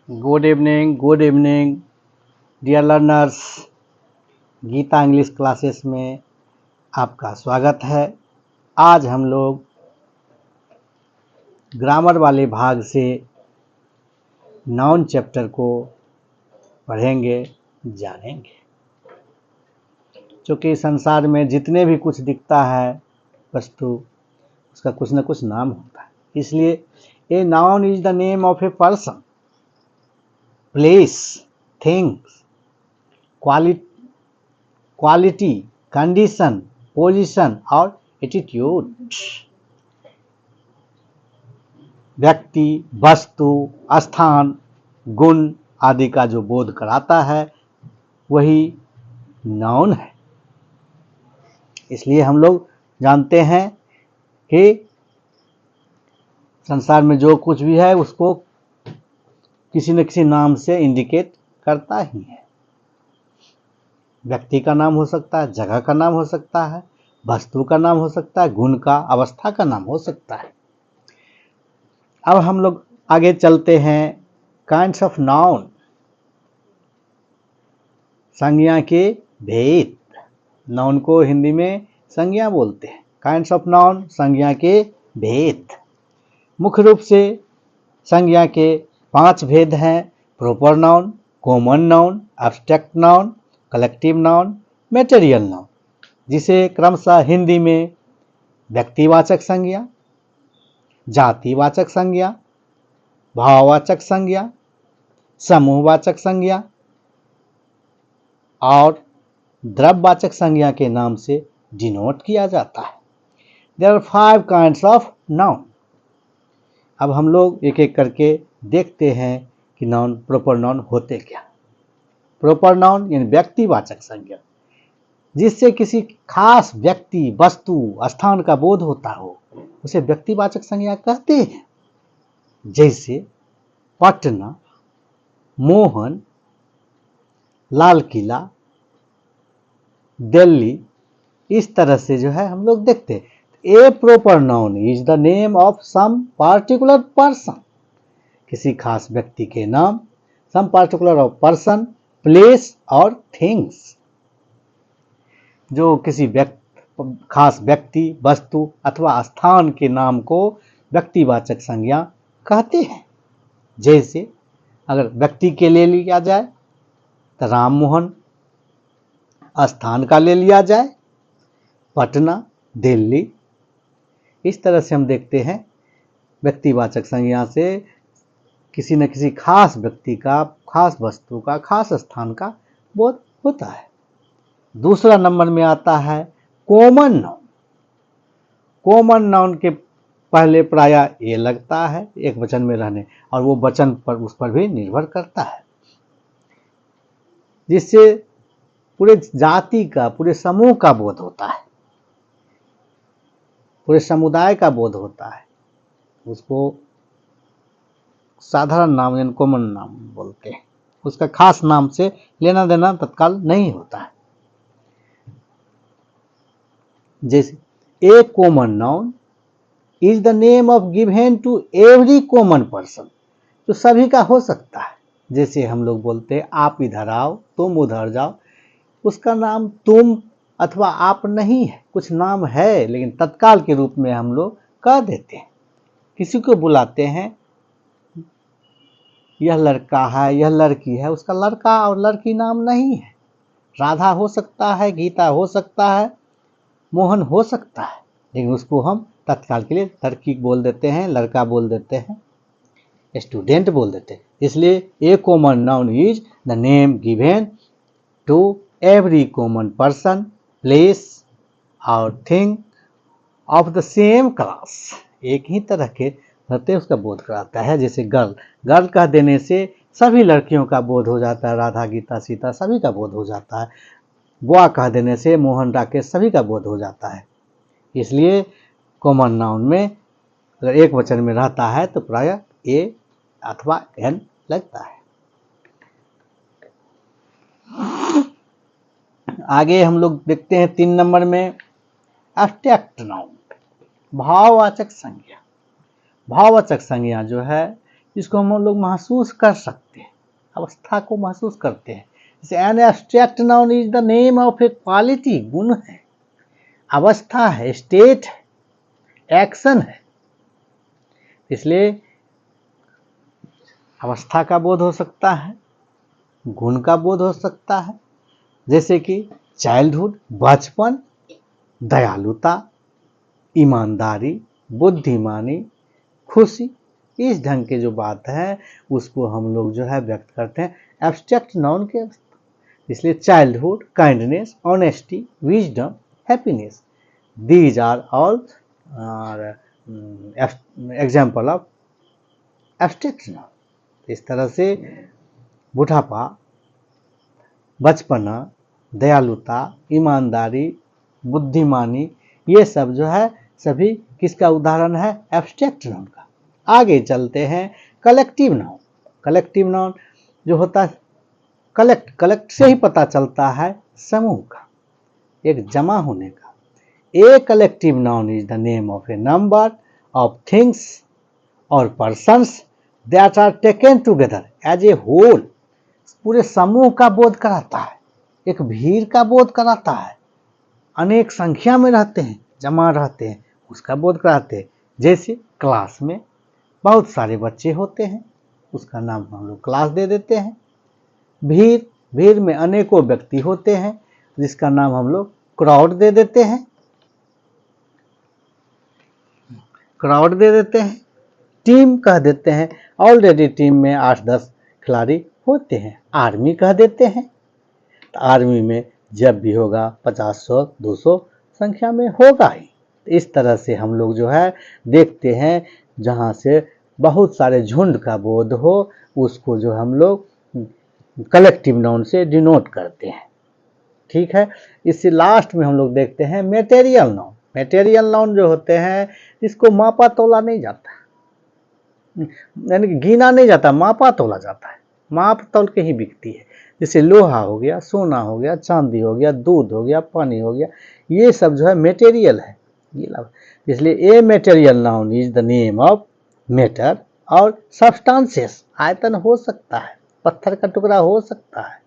Good evening dear learners. Geeta English classes में आपका स्वागत है। आज हम लोग ग्रामर वाले भाग से नाउन चैप्टर को पढ़ेंगे, जानेंगे। क्योंकि संसार में जितने भी कुछ दिखता है वस्तु, उसका कुछ न कुछ नाम होता है। इसलिए a noun is the name of a person, place, things, quality, condition, position और एटीट्यूड। व्यक्ति, वस्तु, स्थान, गुण आदि का जो बोध कराता है वही नाउन है। इसलिए हम लोग जानते हैं कि संसार में जो कुछ भी है उसको किसी न किसी नाम से इंडिकेट करता ही है। व्यक्ति का नाम हो सकता है, जगह का नाम हो सकता है, वस्तु का नाम हो सकता है, गुण का, अवस्था का नाम हो सकता है। अब हम लोग आगे चलते हैं। काइंड्स ऑफ नाउन, संज्ञा के भेद। नाउन को हिंदी में संज्ञा बोलते हैं। काइंड्स ऑफ नाउन, संज्ञा के भेद। मुख्य रूप से संज्ञा के 5 भेद हैं: proper noun, common noun, abstract noun, collective noun, material noun, जिसे क्रमशः हिंदी में व्यक्तिवाचक संज्ञा, जातिवाचक संज्ञा, भाववाचक संज्ञा, समूहवाचक संज्ञा और द्रव्यवाचक संज्ञा के नाम से डिनोट किया जाता है। There are 5 kinds of noun. अब हम लोग एक एक करके देखते हैं कि नाउन, प्रॉपर नाउन होते क्या। प्रॉपर नाउन यानी व्यक्तिवाचक संज्ञा, जिससे किसी खास व्यक्ति, वस्तु, स्थान का बोध होता हो, उसे व्यक्तिवाचक संज्ञा कहते हैं। जैसे पटना, मोहन, लाल किला, दिल्ली, इस तरह से जो है हम लोग देखते हैं। A proper noun is the name of some particular person, किसी खास व्यक्ति के नाम, some particular of person, place और थिंग्स, जो किसी खास व्यक्ति, वस्तु अथवा स्थान के नाम को व्यक्तिवाचक संज्ञा कहते हैं। जैसे अगर व्यक्ति के ले लिया जाए तो राम मोहन, स्थान का ले लिया जाए पटना, दिल्ली। इस तरह से हम देखते हैं व्यक्तिवाचक संज्ञा से किसी न किसी खास व्यक्ति का, खास वस्तु का, खास स्थान का बोध होता है। दूसरा नंबर में आता है कॉमन नाउन। कॉमन नाउन के पहले प्रायः ए लगता है एक वचन में रहने, और वो वचन पर उस पर भी निर्भर करता है, जिससे पूरे जाति का, पूरे समूह का बोध होता है, पूरे समुदाय का बोध होता है। उसको साधारण नाम यानी कॉमन नाम बोलते हैं। उसका खास नाम से लेना देना तत्काल नहीं होता है। जैसे a common noun is the name of given to every common person, जो सभी का हो सकता है। जैसे हम लोग बोलते हैं आप इधर आओ, तुम उधर जाओ, उसका नाम तुम अथवा आप नहीं है, कुछ नाम है लेकिन तत्काल के रूप में हम लोग कह देते हैं। किसी को बुलाते हैं, यह लड़का है, यह लड़की है, उसका लड़का और लड़की नाम नहीं है। राधा हो सकता है, गीता हो सकता है, मोहन हो सकता है, लेकिन उसको हम तत्काल के लिए लड़की बोल देते हैं, लड़का बोल देते हैं, स्टूडेंट बोल देते हैं। इसलिए a common noun is the name given to every common person, place और thing of the same class, एक ही तरह के रहते उसका बोध कराता है। जैसे गर्ल, गर्ल कह देने से सभी लड़कियों का बोध हो जाता है, राधा, गीता, सीता सभी का बोध हो जाता है। बॉय कह देने से मोहन, राकेश सभी का बोध हो जाता है। इसलिए कॉमन नाउन में अगर एक वचन में रहता है तो प्रायः ए अथवा एन लगता है। आगे हम लोग देखते हैं 3 नंबर में एब्स्ट्रैक्ट नाउन, भाववाचक संज्ञा। भाववाचक संज्ञा जो है जिसको हम लोग महसूस कर सकते हैं, अवस्था को महसूस करते हैं। जैसे an abstract noun is the name of A quality, गुण है, अवस्था है, स्टेट है, एक्शन है। इसलिए अवस्था का बोध हो सकता है, गुण का बोध हो सकता है, जैसे कि चाइल्डहुड, बचपन, दयालुता, ईमानदारी, बुद्धिमानी, खुशी, इस ढंग के जो बात है उसको हम लोग जो है व्यक्त करते हैं एब्स्ट्रैक्ट नाउन के अवस्था। इसलिए childhood, kindness, honesty, wisdom, happiness, these are all example of abstract noun. इस तरह से बुढ़ापा, बचपना, दयालुता, ईमानदारी, बुद्धिमानी, ये सब जो है सभी किसका उदाहरण है? एब्स्ट्रैक्ट नाउन का। आगे चलते हैं कलेक्टिव नाउन। कलेक्टिव नाउन जो होता है कलेक्ट से ही पता चलता है समूह का, एक जमा होने का। A collective noun is the name of a number of things और persons that are taken together as a whole. पूरे समूह का बोध कराता है, एक भीड़ का बोध कराता है, अनेक संख्या में रहते हैं, जमा रहते हैं, उसका बोध कराते हैं। जैसे क्लास में बहुत सारे बच्चे होते हैं, उसका नाम हम लोग क्लास दे देते हैं। भीड़ में अनेकों व्यक्ति होते हैं, जिसका नाम हम लोग क्राउड दे देते हैं। क्राउड दे देते हैं, टीम कह देते हैं। ऑलरेडी टीम में 8-10 खिलाड़ी होते हैं, आर्मी कह देते हैं। तो आर्मी में जब भी होगा 50, 100, 200 संख्या में होगा ही। इस तरह से हम लोग जो है देखते हैं, जहाँ से बहुत सारे झुंड का बोध हो उसको जो हम लोग कलेक्टिव नाउन से डिनोट करते हैं। ठीक है, इससे लास्ट में हम लोग देखते हैं मेटेरियल नाउन। मेटेरियल नाउन जो होते हैं इसको मापा तोला नहीं जाता, यानी कि गिना नहीं जाता, मापा तोला जाता है, माप तोल के ही बिकती है। जैसे लोहा हो गया, सोना हो गया, चांदी हो गया, दूध हो गया, पानी हो गया, ये सब जो है मेटेरियल है। इसलिए a material noun is the name of matter और सब्सटेंसेस, आयतन हो सकता है, पत्थर का टुकड़ा हो सकता है,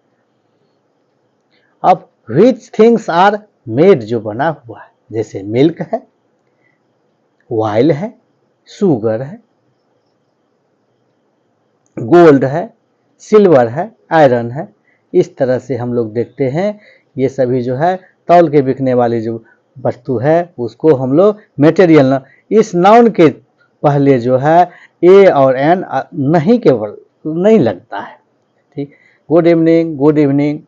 of which things are made, जो बना हुआ है। जैसे मिल्क है, ऑयल है, शुगर है, गोल्ड है, सिल्वर है, आयरन है। इस तरह से हम लोग देखते हैं ये सभी जो है तौल के बिकने वाली जो वस्तु है उसको हम लोग मेटेरियल। इस नाउन के पहले जो है ए और एन नहीं केवल नहीं लगता है। ठीक, गुड इवनिंग, गुड इवनिंग,